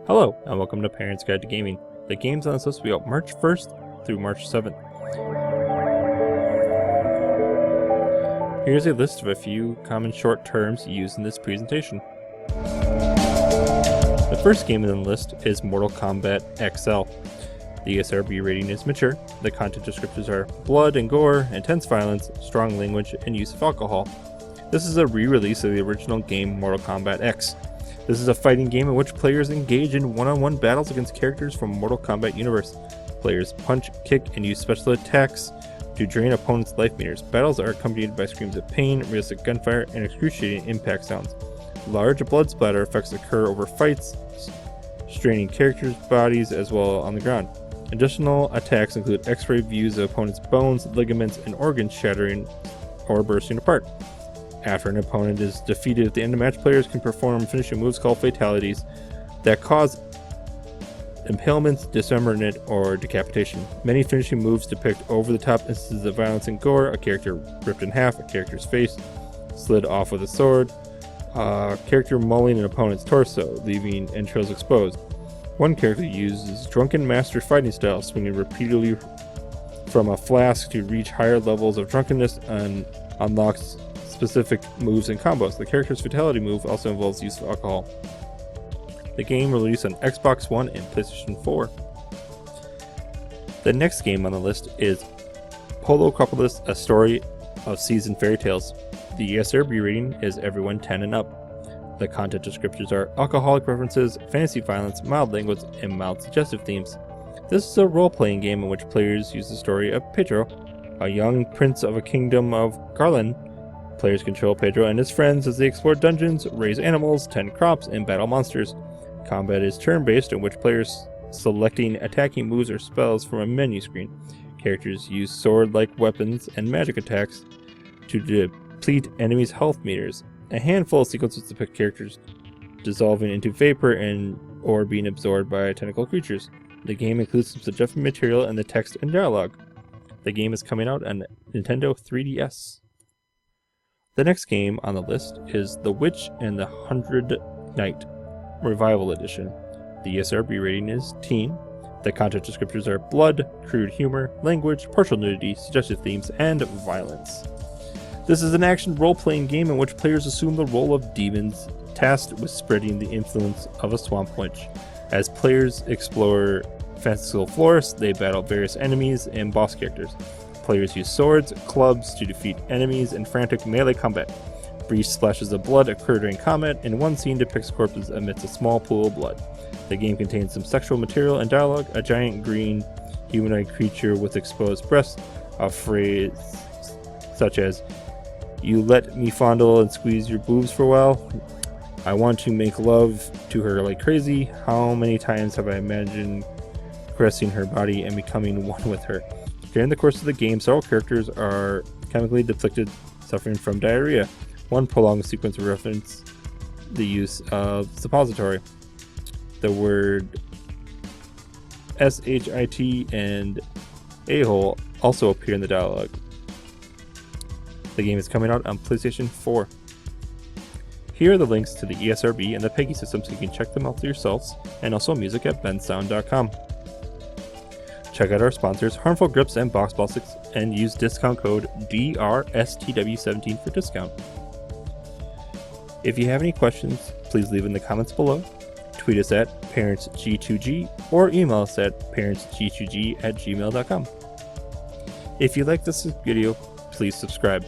Hello, and welcome to Parents Guide to Gaming. The games on this list will be out March 1st through March 7th. Here's a list of a few common short terms used in this presentation. The first game on the list is Mortal Kombat XL. The ESRB rating is mature. The content descriptors are blood and gore, intense violence, strong language, and use of alcohol. This is a re-release of the original game Mortal Kombat X. This is a fighting game in which players engage in one-on-one battles against characters from Mortal Kombat universe. Players punch, kick, and use special attacks to drain opponents' life meters. Battles are accompanied by screams of pain, realistic gunfire, and excruciating impact sounds. Large blood splatter effects occur over fights, straining characters' bodies as well on the ground. Additional attacks include X-ray views of opponents' bones, ligaments, and organs shattering or bursting apart. After an opponent is defeated at the end of the match, players can perform finishing moves called fatalities that cause impalement, dismemberment, or decapitation. Many finishing moves depict over-the-top instances of violence and gore: a character ripped in half, a character's face slid off with a sword, a character mauling an opponent's torso, leaving entrails exposed. One character uses Drunken Master fighting style, swinging repeatedly from a flask to reach higher levels of drunkenness and unlocks specific moves and combos. The character's fatality move also involves use of alcohol. The game released on Xbox One and PlayStation 4. The next game on the list is Popolocrois, A Story of Seas and Fairy Tales. The ESRB rating is everyone 10 and up. The content descriptors are alcoholic references, fantasy violence, mild language, and mild suggestive themes. This is a role-playing game in which players use the story of Pedro, a young prince of a kingdom of Garland. Players control Pedro and his friends as they explore dungeons, raise animals, tend crops, and battle monsters. Combat is turn-based, in which players selecting attacking moves or spells from a menu screen. Characters use sword-like weapons and magic attacks to deplete enemies' health meters. A handful of sequences depict characters dissolving into vapor or being absorbed by tentacle creatures. The game includes some suggested material in the text and dialogue. The game is coming out on Nintendo 3DS. The next game on the list is The Witch and the 100 Knight Revival Edition. The ESRB rating is teen. The content descriptors are blood, crude humor, language, partial nudity, suggestive themes, and violence. This is an action role-playing game in which players assume the role of demons tasked with spreading the influence of a swamp witch. As players explore fanciful forests, they battle various enemies and boss characters. Players use swords, clubs to defeat enemies in frantic melee combat. Brief splashes of blood occur during combat, and one scene depicts corpses amidst a small pool of blood. The game contains some sexual material and dialogue. A giant green humanoid creature with exposed breasts, a phrase such as, "You let me fondle and squeeze your boobs for a while. I want to make love to her like crazy. How many times have I imagined caressing her body and becoming one with her?" During the course of the game, several characters are chemically depleted, suffering from diarrhea. One prolonged sequence references the use of suppository. The word shit and a-hole also appear in the dialogue. The game is coming out on PlayStation 4. Here are the links to the ESRB and the PEGI system so you can check them out for yourselves, and also music at bensound.com. Check out our sponsors, Harmful Grips and Box Ballistics, and use discount code DRSTW17 for discount. If you have any questions, please leave in the comments below. Tweet us at parentsg2g or email us at parentsg2g@gmail.com. If you like this video, please subscribe.